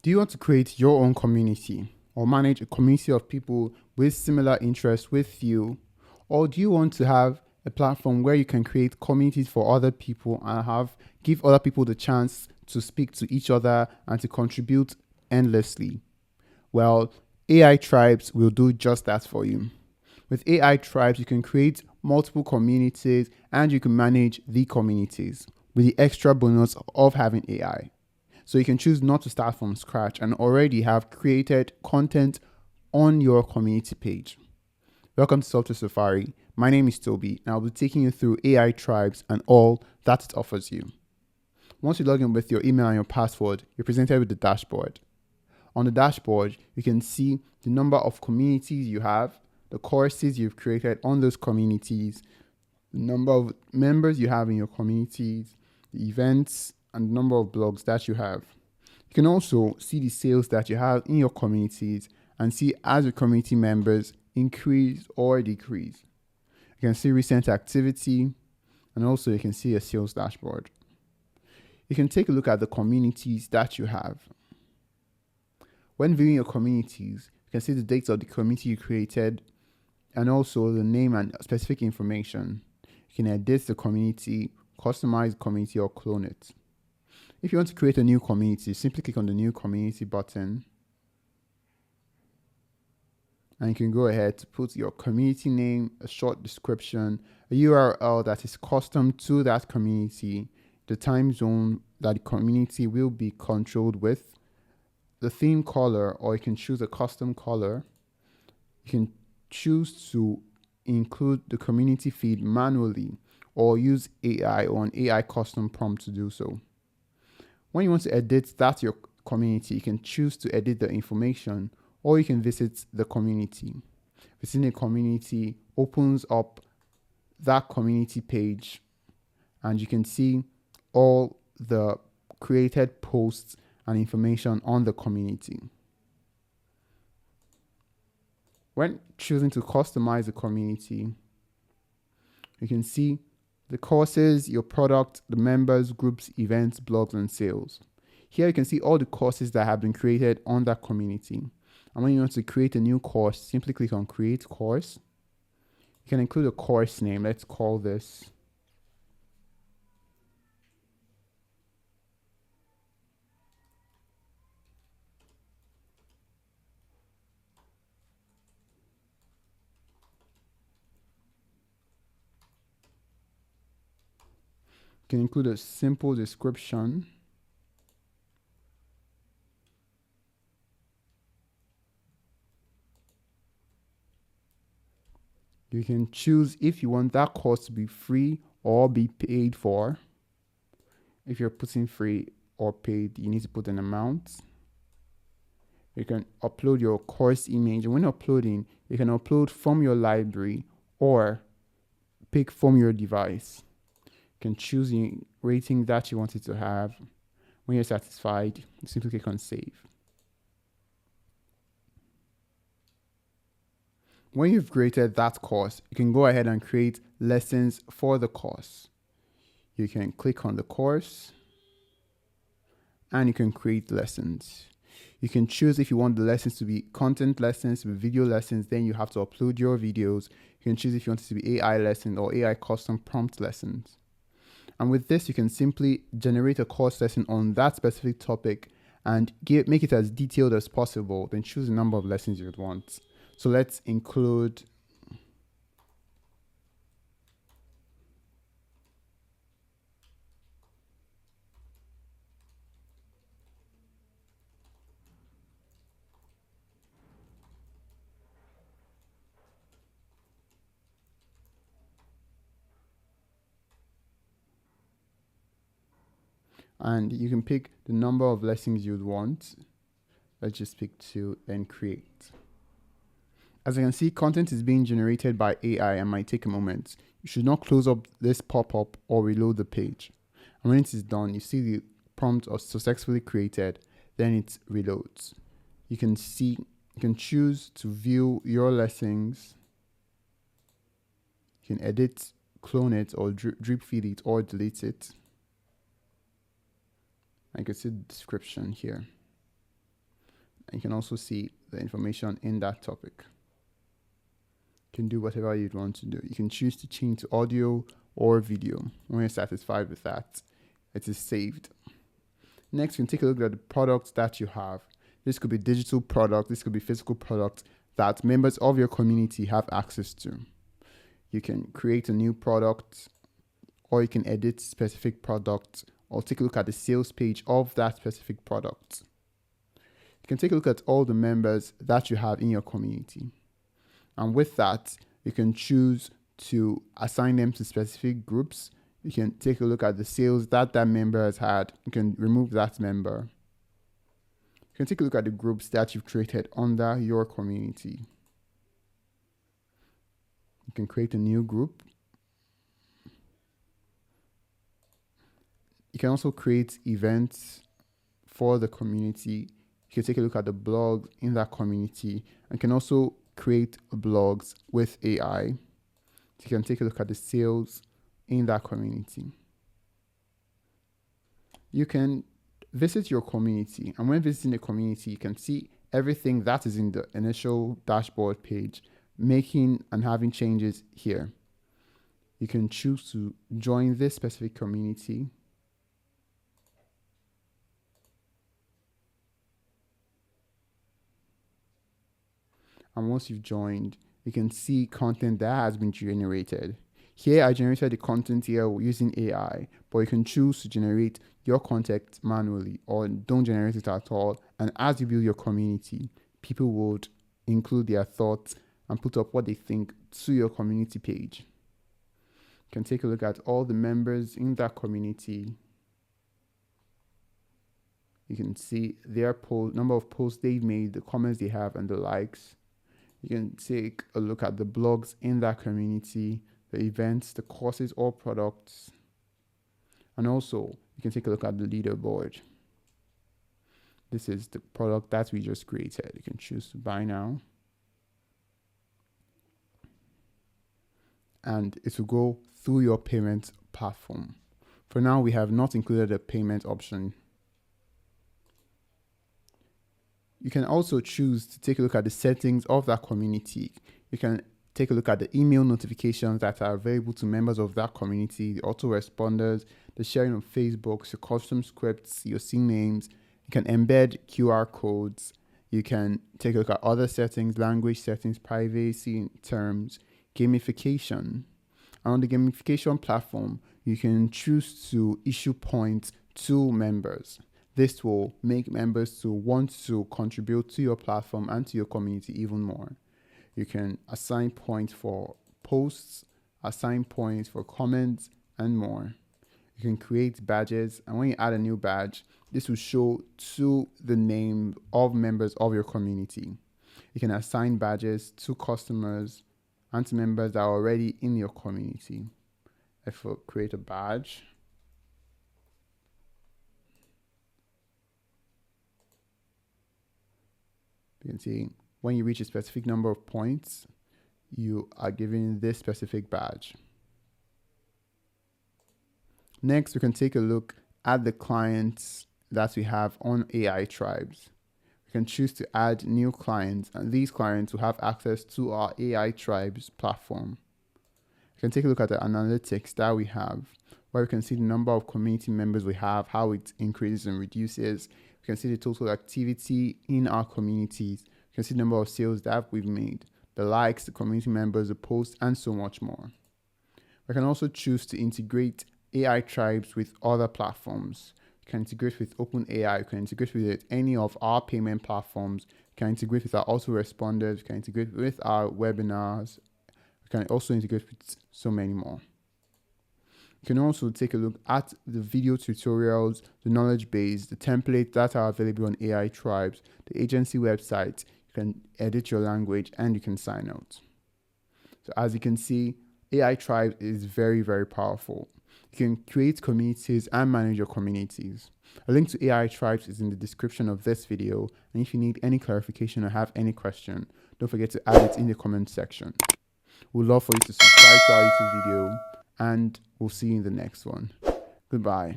Do you want to create your own community or manage a community of people with similar interests with you? Or do you want to have a platform where you can create communities for other people and give other people the chance to speak to each other and to contribute endlessly? Well, AITribes will do just that for you. With AITribes, you can create multiple communities and you can manage the communities with the extra bonus of having AI. So you can choose not to start from scratch and already have created content on your community page. Welcome to Software Safari. My name is Toby and I'll be taking you through AITribes and all that it offers you. Once you log in with your email and your password, you're presented with the dashboard. On the dashboard, you can see the number of communities you have, the courses you've created on those communities, the number of members you have in your communities, the events, and the number of blogs that you have. You can also see the sales that you have in your communities and see as your community members increase or decrease. You can see recent activity and also you can see a sales dashboard. You can take a look at the communities that you have. When viewing your communities, you can see the dates of the community you created and also the name and specific information. You can edit the community, customize the community, or clone it. If you want to create a new community, simply click on the new community button and you can go ahead to put your community name, a short description, a URL that is custom to that community, the time zone that the community will be controlled with, the theme color, or you can choose a custom color. You can choose to include the community feed manually or use AI or an AI custom prompt to do so. When you want to edit your community, you can choose to edit the information or you can visit the community. Visiting a community opens up that community page and you can see all the created posts and information on the community. When choosing to customize the community, you can see the courses, your product, the members, groups, events, blogs, and sales. Here you can see all the courses that have been created on that community. And when you want to create a new course, simply click on Create Course. You can include a course name. Let's call this You can include a simple description. You can choose if you want that course to be free or be paid for. If you're putting free or paid, you need to put an amount. You can upload your course image. And when uploading, you can upload from your library or pick from your device. You can choose the rating that you want it to have. When you're satisfied, you simply click on Save. When you've created that course, you can go ahead and create lessons for the course. You can click on the course and you can create lessons. You can choose if you want the lessons to be content lessons, to be video lessons, then you have to upload your videos. You can choose if you want it to be AI lesson or AI custom prompt lessons. And with this, you can simply generate a course lesson on that specific topic and make it as detailed as possible. Then choose the number of lessons you would want. So let's include and you can pick the number of lessons you'd want. Let's just pick 2 and create. As you can see, content is being generated by AI and might take a moment. You should not close up this pop-up or reload the page. And when it is done, you see the prompt was successfully created, then it reloads. You can choose to view your lessons. You can edit, clone it, or drip feed it, or delete it. I can see the description here. And you can also see the information in that topic. You can do whatever you'd want to do. You can choose to change to audio or video. When you're satisfied with that, it is saved. Next, you can take a look at the products that you have. This could be digital product, this could be physical product that members of your community have access to. You can create a new product, or you can edit specific products, or take a look at the sales page of that specific product. You can take a look at all the members that you have in your community. And with that, you can choose to assign them to specific groups. You can take a look at the sales that member has had. You can remove that member. You can take a look at the groups that you've created under your community. You can create a new group. You can also create events for the community. You can take a look at the blogs in that community, and can also create blogs with AI. So you can take a look at the sales in that community. You can visit your community, and when visiting the community, you can see everything that is in the initial dashboard page, making and having changes here. You can choose to join this specific community. And once you've joined, you can see content that has been generated. Here, I generated the content here using AI, but you can choose to generate your content manually or don't generate it at all. And as you build your community, people would include their thoughts and put up what they think to your community page. You can take a look at all the members in that community. You can see their number of posts they've made, the comments they have, and the likes. You can take a look at the blogs in that community, the events, the courses or products. And also, you can take a look at the leaderboard. This is the product that we just created. You can choose to buy now. And it will go through your payment platform. For now, we have not included a payment option. You can also choose to take a look at the settings of that community. You can take a look at the email notifications that are available to members of that community, the autoresponders, the sharing of Facebook, your custom scripts, your scene names. You can embed QR codes. You can take a look at other settings, language settings, privacy terms, gamification. And on the gamification platform, you can choose to issue points to members. This will make members to want to contribute to your platform and to your community even more. You can assign points for posts, assign points for comments, and more. You can create badges, and when you add a new badge, this will show to the name of members of your community. You can assign badges to customers and to members that are already in your community. If we create a badge, you can see when you reach a specific number of points, you are given this specific badge. Next, we can take a look at the clients that we have on AITribes. We can choose to add new clients, and these clients will have access to our AITribes platform. We can take a look at the analytics that we have, where we can see the number of community members we have, how it increases and reduces. We can see the total activity in our communities. We can see the number of sales that we've made, the likes, the community members, the posts, and so much more. We can also choose to integrate AITribes with other platforms. You can integrate with OpenAI, you can integrate with any of our payment platforms, you can integrate with our autoresponders, you can integrate with our webinars, you can also integrate with so many more. You can also take a look at the video tutorials, the knowledge base, the templates that are available on AITribes, the agency website. You can edit your language and you can sign out. So as you can see, AITribes is very, very powerful. You can create communities and manage your communities. A link to AITribes is in the description of this video. And if you need any clarification or have any question, don't forget to add it in the comment section. We'd love for you to subscribe to our YouTube video, and we'll see you in the next one. Goodbye.